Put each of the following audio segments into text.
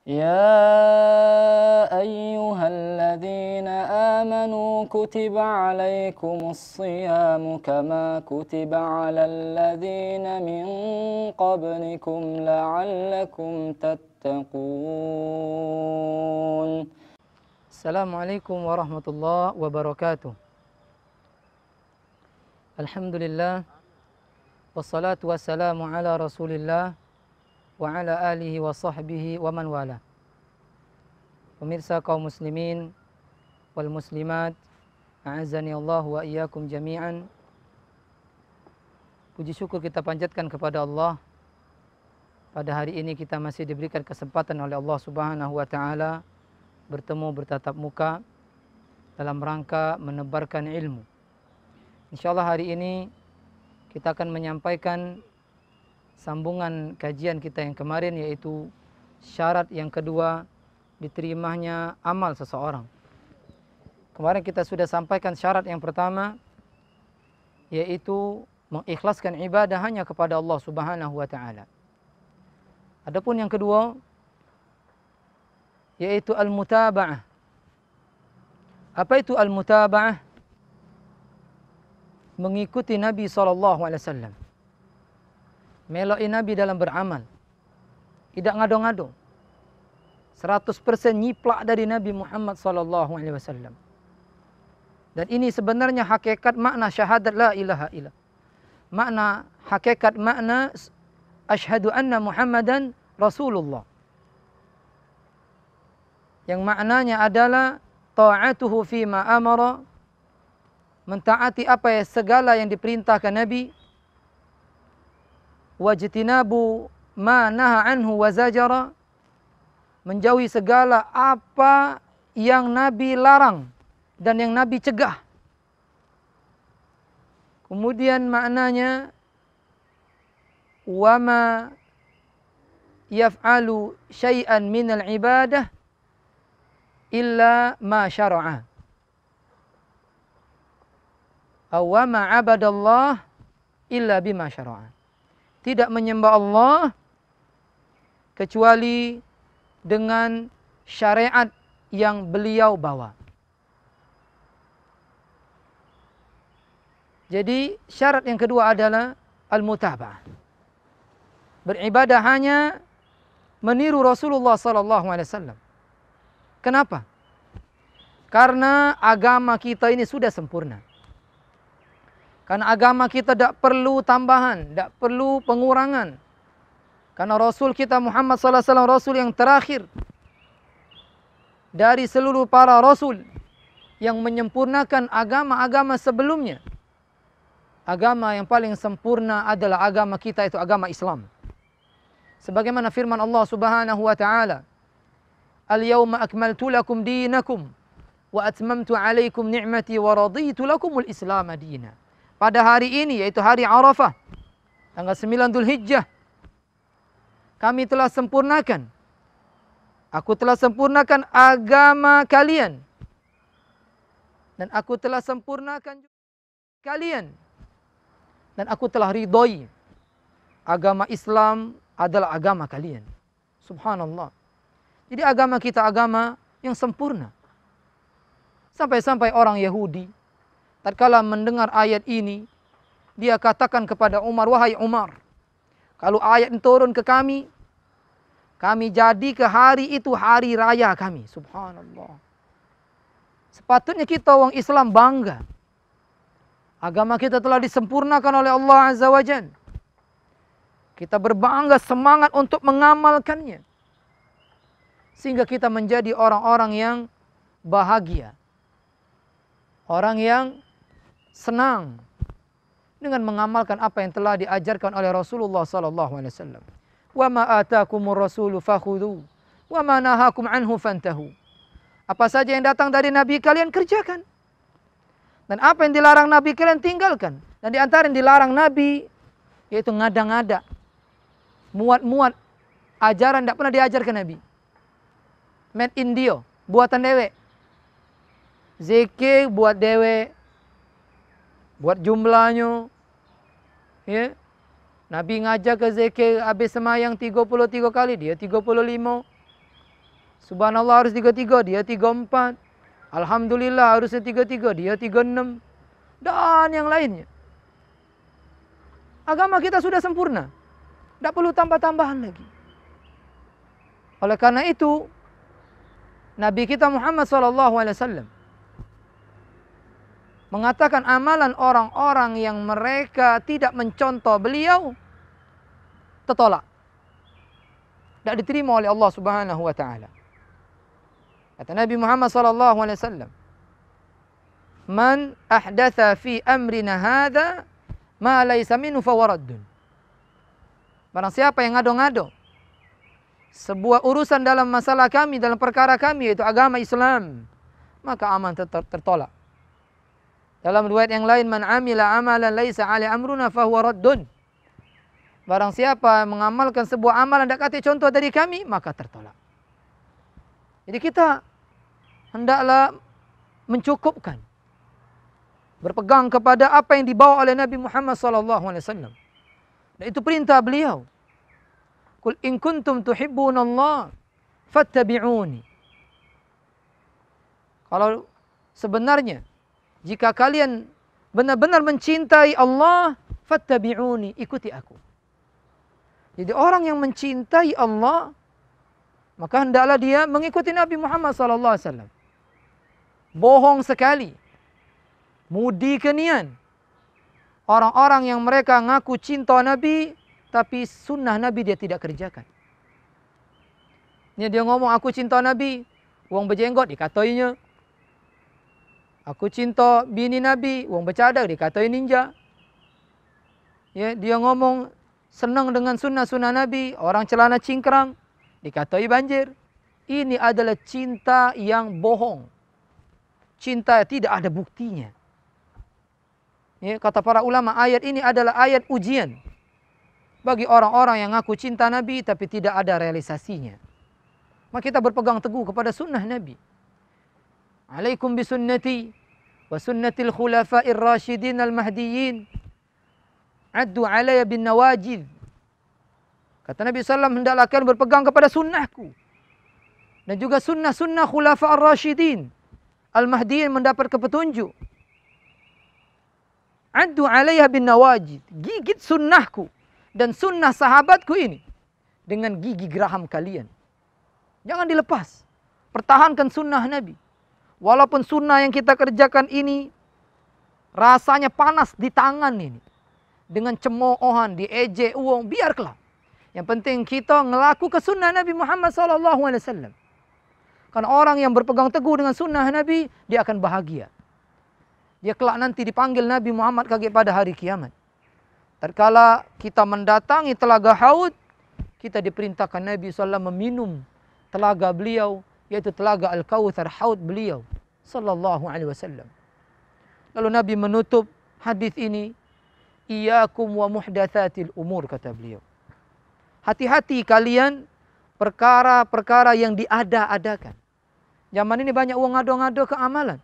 يا أيها الذين آمنوا كتب عليكم الصيام كما كتب على الذين من قبلكم لعلكم تتقون. Assalamualaikum warahmatullahi wabarakatuh. Alhamdulillah, wassalatu wassalamu ala rasulillah wa ala alihi wa sahbihi wa man wala. Pemirsa kaum muslimin wal muslimat, a'azzani Allah wa iyyakum jami'an. Puji syukur kita panjatkan kepada Allah. Pada hari ini kita masih diberikan kesempatan oleh Allah Subhanahu wa taala bertemu bertatap muka dalam rangka menebarkan ilmu. Insyaallah hari ini kita akan menyampaikan sambungan kajian kita yang kemarin, yaitu syarat yang kedua diterimanya amal seseorang. Kemarin kita sudah sampaikan syarat yang pertama, yaitu mengikhlaskan ibadah hanya kepada Allah Subhanahu wa taala. Adapun yang kedua, yaitu al-mutaba'ah. Apa itu al-mutaba'ah? Mengikuti Nabi SAW. Meloi Nabi dalam beramal. Tidak ngado-ngado. 100% nyiplak dari Nabi Muhammad SAW. Dan ini sebenarnya hakikat makna syahadat la ilaha illallah. Makna, hakikat makna asyhadu anna Muhammadan Rasulullah. Yang maknanya adalah ta'atuhu fima amara, mentaati apa segala yang diperintahkan Nabi, wajtinabu ma naha anhu wa zajara, menjauhi segala apa yang Nabi larang dan yang Nabi cegah. Kemudian maknanya wama yaf'alu syai'an minal ibadah illa ma syara'a. Aw ma 'abadallah illa bima syara'a. Tidak menyembah Allah kecuali dengan syariat yang beliau bawa. Jadi syarat yang kedua adalah al-mutaba'ah. Beribadah hanya meniru Rasulullah SAW. Kenapa? Karena agama kita ini sudah sempurna. Karena agama kita tidak perlu tambahan, tidak perlu pengurangan. Karena Rasul kita Muhammad SAW Rasul yang terakhir dari seluruh para Rasul yang menyempurnakan agama-agama sebelumnya. Agama yang paling sempurna adalah agama kita, itu agama Islam. Sebagaimana firman Allah Subhanahu wa taala, Al-yawma akmaltu lakum dinakum wa atmamtu alaikum ni'mati wa raditu lakumul Islam dina. Pada hari ini, yaitu hari Arafah, tanggal 9 Dzulhijjah, kami telah sempurnakan. Aku telah sempurnakan agama kalian. Dan aku telah sempurnakan kalian. Dan aku telah ridhoi. Agama Islam adalah agama kalian. Subhanallah. Jadi agama kita agama yang sempurna. Sampai-sampai orang Yahudi, tatkala mendengar ayat ini, dia katakan kepada Umar, wahai Umar, kalau ayat ini turun ke kami jadi ke hari itu hari raya kami. Subhanallah. Sepatutnya kita orang Islam bangga. Agama kita telah disempurnakan oleh Allah Azza wa Jalla. Kita berbangga, semangat untuk mengamalkannya. Sehingga kita menjadi orang-orang yang bahagia. Orang yang senang dengan mengamalkan apa yang telah diajarkan oleh Rasulullah SAW. Wa ma atakumur rasulu fakhudhu wa ma nahakum anhu fantahu. Apa saja yang datang dari Nabi kalian kerjakan. Dan apa yang dilarang Nabi kalian tinggalkan. Dan di antara yang dilarang Nabi yaitu ngada-ngada. Muat-muat ajaran tidak pernah diajarkan Nabi. Made in India, buatan dewe. Zikir buat dewe. Buat jumlahnya. Ya. Nabi ngajak ke zikir habis semayang 33 kali, dia 35. Subhanallah harus 33, dia 34. Alhamdulillah harusnya 33, dia 36. Dan yang lainnya. Agama kita sudah sempurna. Tidak perlu tambah-tambahan lagi. Oleh karena itu, Nabi kita Muhammad SAW mengatakan amalan orang-orang yang mereka tidak mencontoh beliau tertolak. Tidak diterima oleh Allah Subhanahu wa taala. Kata Nabi Muhammad SAW, "Man ahdatha fi amrina hadza ma laysa minhu fawaraddun." Barang siapa yang ngado-ngado sebuah urusan dalam masalah kami, dalam perkara kami, yaitu agama Islam, maka aman tertolak. Dalam riwayat yang lain, "Man amila amalan laysa 'alai amruna fahuwa raddun." Barang siapa mengamalkan sebuah amalan tidak kata contoh dari kami, maka tertolak. Jadi kita hendaklah mencukupkan, berpegang kepada apa yang dibawa oleh Nabi Muhammad SAW. Dan itu perintah beliau. Qul in kuntum tuhibbunallah fattabi'uni. Kalau sebenarnya jika kalian benar-benar mencintai Allah, fattabi'uni, ikuti aku. Jadi orang yang mencintai Allah, maka hendaklah dia mengikuti Nabi Muhammad SAW. Bohong sekali, mudi kenian orang-orang yang mereka ngaku cinta Nabi, tapi sunnah Nabi dia tidak kerjakan. Ini dia ngomong, aku cinta Nabi, wong berjenggot dikatainya. Aku cinta bini Nabi, wong bercadar dikatai ninja. Ya, dia ngomong senang dengan sunnah-sunnah Nabi, orang celana cingkrang dikatai banjir. Ini adalah cinta yang bohong. Cinta tidak ada buktinya. Ya, kata para ulama, ayat ini adalah ayat ujian bagi orang-orang yang ngaku cinta Nabi tapi tidak ada realisasinya. Maka kita berpegang teguh kepada sunnah Nabi. Alaikum bisunnati wa sunnatil khulafa'ir rasyidin al-mahdiyyin. Addu alaya bin nawajid. Kata Nabi SAW, hendaklah kalian berpegang kepada sunnahku. Dan juga sunnah-sunnah khulafa'ir rasyidin al-mahdiyyin mendapat petunjuk. Addu alaiha bin nawajid. Gigit sunnahku dan sunnah sahabatku ini dengan gigi geraham kalian. Jangan dilepas. Pertahankan sunnah Nabi. Walaupun sunnah yang kita kerjakan ini rasanya panas di tangan ini. Dengan cemoohan, diejek, uang, biarlah. Yang penting kita ngelaku ke sunnah Nabi Muhammad SAW. Karena orang yang berpegang teguh dengan sunnah Nabi, dia akan bahagia. Dia kelak nanti dipanggil Nabi Muhammad kaki pada hari kiamat. Tatkala kita mendatangi telaga Haud, kita diperintahkan Nabi SAW meminum telaga beliau, yaitu telaga Al-Kautsar, Haud beliau sallallahu alaihi wasallam. Lalu Nabi menutup hadis ini, "Iyyakum wa muhdatsatil umur," kata beliau. Hati-hati kalian perkara-perkara yang diada-adakan. Zaman ini banyak uang ngado-ngado ke amalan.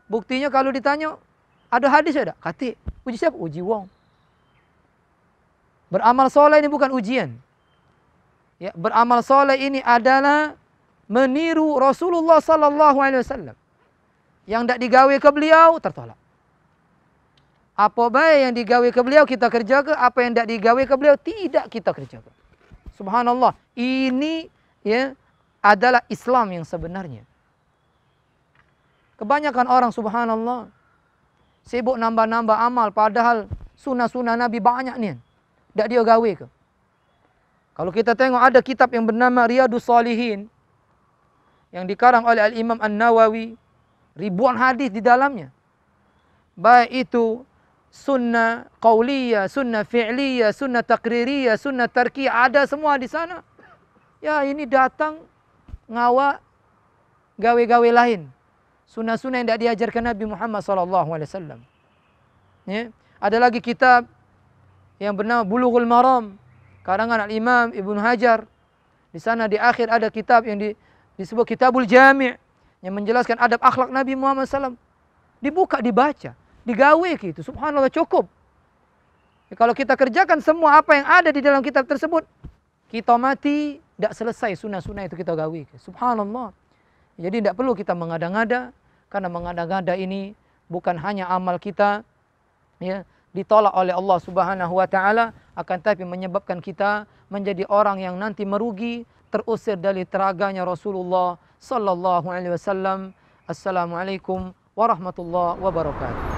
Buktinya kalau ditanya, ada hadis ada? Kata, uji siapa? Uji wong. Beramal soleh ini bukan ujian. Ya, beramal soleh ini adalah meniru Rasulullah SAW. Yang tidak digawe ke beliau, tertolak. Apa baik yang digawe ke beliau kita kerjakan, apa yang tidak digawe ke beliau tidak kita kerjakan. Subhanallah, ini ya adalah Islam yang sebenarnya. Kebanyakan orang subhanallah sibuk nambah-nambah amal, padahal sunnah-sunnah Nabi banyak nih. Tak dia gawe ke? Kalau kita tengok ada kitab yang bernama Riyadhus Shalihin yang dikarang oleh Al-Imam An-Nawawi, ribuan hadis di dalamnya. Baik itu sunnah qauliyah, sunnah fi'liyah, sunnah taqririyah, sunnah tarkiyah, ada semua di sana. Ya, ini datang ngawa gawe-gawe lain. Sunnah-sunnah yang tidak diajarkan Nabi Muhammad SAW. Ya. Ada lagi kitab yang bernama Bulughul Maram, karangan Al-Imam Ibnu Hajar. Di sana di akhir ada kitab yang disebut Kitabul Jami' yang menjelaskan adab akhlak Nabi Muhammad SAW. Dibuka, dibaca, digawe gitu. Subhanallah, cukup. Ya, kalau kita kerjakan semua apa yang ada di dalam kitab tersebut, kita mati tidak selesai sunnah-sunnah itu kita gawi. Subhanallah. Jadi tidak perlu kita mengada-ngada, karena mengada-ngada ini bukan hanya amal kita ya ditolak oleh Allah Subhanahu wa taala, akan tapi menyebabkan kita menjadi orang yang nanti merugi, terusir dari teraganya Rasulullah sallallahu alaihi wasallam. Assalamualaikum warahmatullahi wabarakatuh.